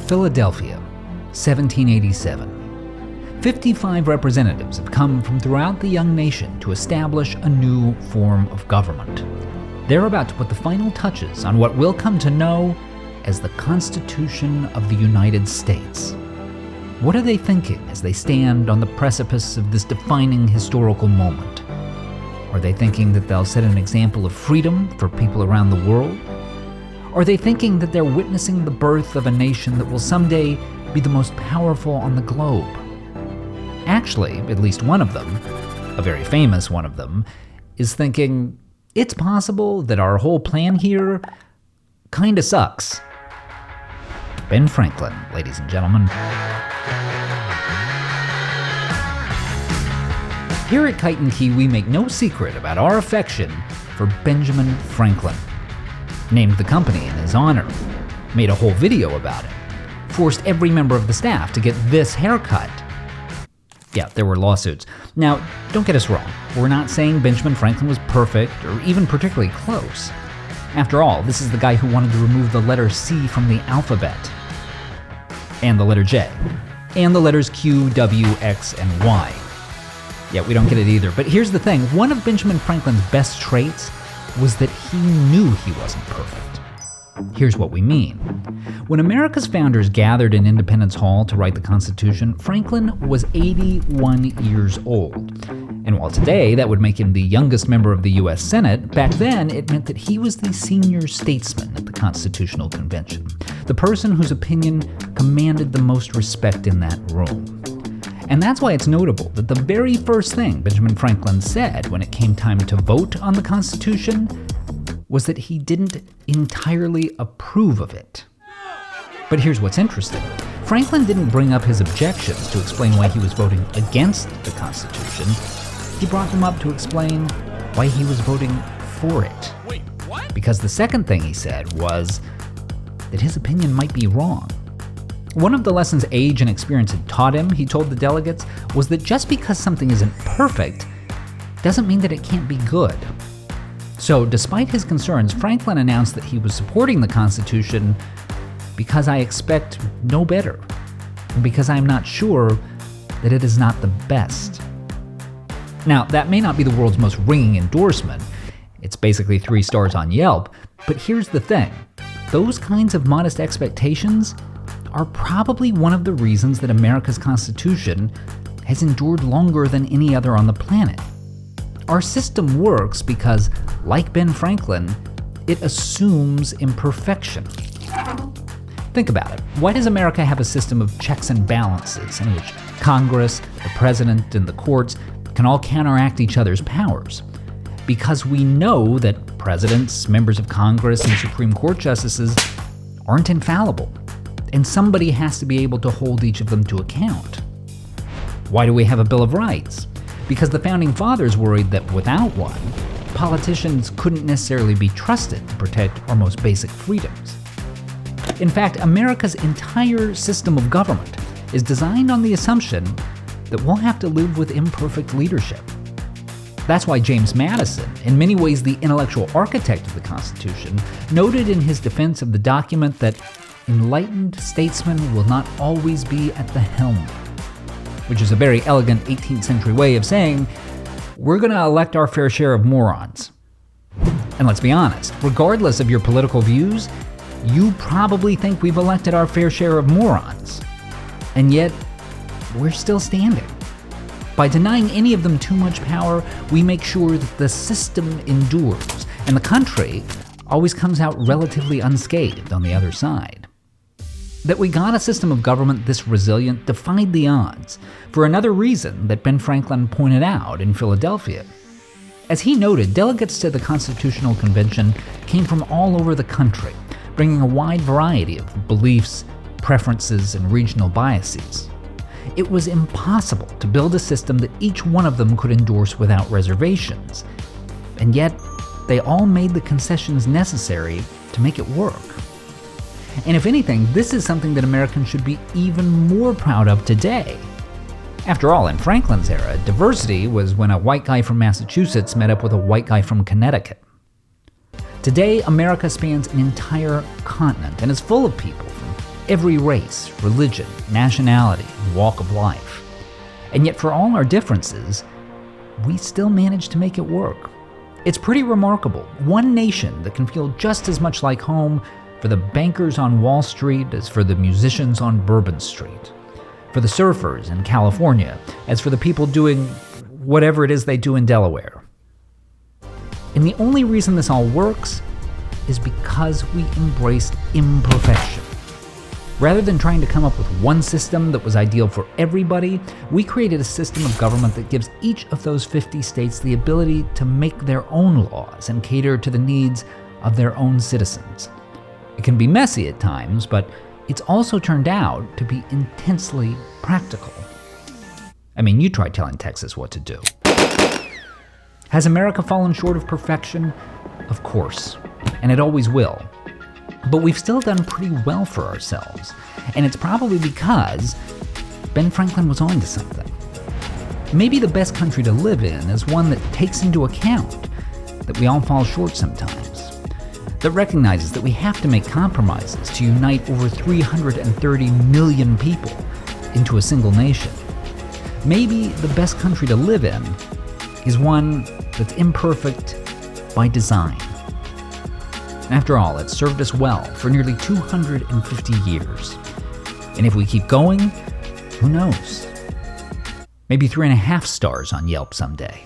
Philadelphia, 1787. 55 representatives have come from throughout the young nation to establish a new form of government. They're about to put the final touches on what we'll come to know as the Constitution of the United States. What are they thinking as they stand on the precipice of this defining historical moment? Are they thinking that they'll set an example of freedom for people around the world? Are they thinking that they're witnessing the birth of a nation that will someday be the most powerful on the globe? Actually, at least one of them, a very famous one of them, is thinking, it's possible that our whole plan here kinda sucks. Ben Franklin, ladies and gentlemen. Here at Kite and Key, we make no secret about our affection for Benjamin Franklin. Named the company in his honor, made a whole video about it, forced every member of the staff to get this haircut. Yeah, there were lawsuits. Now, don't get us wrong. We're not saying Benjamin Franklin was perfect or even particularly close. After all, this is the guy who wanted to remove the letter C from the alphabet, and the letter J, and the letters Q, W, X, and Y. Yeah, we don't get it either. But here's the thing. One of Benjamin Franklin's best traits was that he knew he wasn't perfect. Here's what we mean. When America's founders gathered in Independence Hall to write the Constitution, Franklin was 81 years old. And while today that would make him the youngest member of the U.S. Senate, back then it meant that he was the senior statesman at the Constitutional Convention, the person whose opinion commanded the most respect in that room. And that's why it's notable that the very first thing Benjamin Franklin said when it came time to vote on the Constitution was that he didn't entirely approve of it. But here's what's interesting. Franklin didn't bring up his objections to explain why he was voting against the Constitution. He brought them up to explain why he was voting for it. Wait, what? Because the second thing he said was that his opinion might be wrong. One of the lessons age and experience had taught him, he told the delegates, was that just because something isn't perfect doesn't mean that it can't be good. So, despite his concerns, Franklin announced that he was supporting the Constitution because I expect no better, and because I am not sure that it is not the best. Now, that may not be the world's most ringing endorsement. It's basically 3 stars on Yelp, but here's the thing. Those kinds of modest expectations are probably one of the reasons that America's Constitution has endured longer than any other on the planet. Our system works because, like Ben Franklin, it assumes imperfection. Think about it. Why does America have a system of checks and balances in which Congress, the president, and the courts can all counteract each other's powers? Because we know that presidents, members of Congress, and Supreme Court justices aren't infallible, and somebody has to be able to hold each of them to account. Why do we have a Bill of Rights? Because the Founding Fathers worried that without one, politicians couldn't necessarily be trusted to protect our most basic freedoms. In fact, America's entire system of government is designed on the assumption that we'll have to live with imperfect leadership. That's why James Madison, in many ways the intellectual architect of the Constitution, noted in his defense of the document that enlightened statesmen will not always be at the helm, which is a very elegant 18th century way of saying, we're going to elect our fair share of morons. And let's be honest, regardless of your political views, you probably think we've elected our fair share of morons. And yet, we're still standing. By denying any of them too much power, we make sure that the system endures, and the country always comes out relatively unscathed on the other side. That we got a system of government this resilient defied the odds, for another reason that Ben Franklin pointed out in Philadelphia. As he noted, delegates to the Constitutional Convention came from all over the country, bringing a wide variety of beliefs, preferences, and regional biases. It was impossible to build a system that each one of them could endorse without reservations, and yet they all made the concessions necessary to make it work. And if anything, this is something that Americans should be even more proud of today. After all, in Franklin's era, diversity was when a white guy from Massachusetts met up with a white guy from Connecticut. Today, America spans an entire continent and is full of people from every race, religion, nationality, and walk of life. And yet for all our differences, we still manage to make it work. It's pretty remarkable. One nation that can feel just as much like home for the bankers on Wall Street as for the musicians on Bourbon Street, for the surfers in California as for the people doing whatever it is they do in Delaware. And the only reason this all works is because we embrace imperfection. Rather than trying to come up with one system that was ideal for everybody, we created a system of government that gives each of those 50 states the ability to make their own laws and cater to the needs of their own citizens. It can be messy at times, but it's also turned out to be intensely practical. I mean, you try telling Texas what to do. Has America fallen short of perfection? Of course, and it always will. But we've still done pretty well for ourselves, and it's probably because Ben Franklin was on to something. Maybe the best country to live in is one that takes into account that we all fall short sometimes, that recognizes that we have to make compromises to unite over 330 million people into a single nation. Maybe the best country to live in is one that's imperfect by design. After all, it's served us well for nearly 250 years. And if we keep going, who knows? Maybe 3.5 stars on Yelp someday.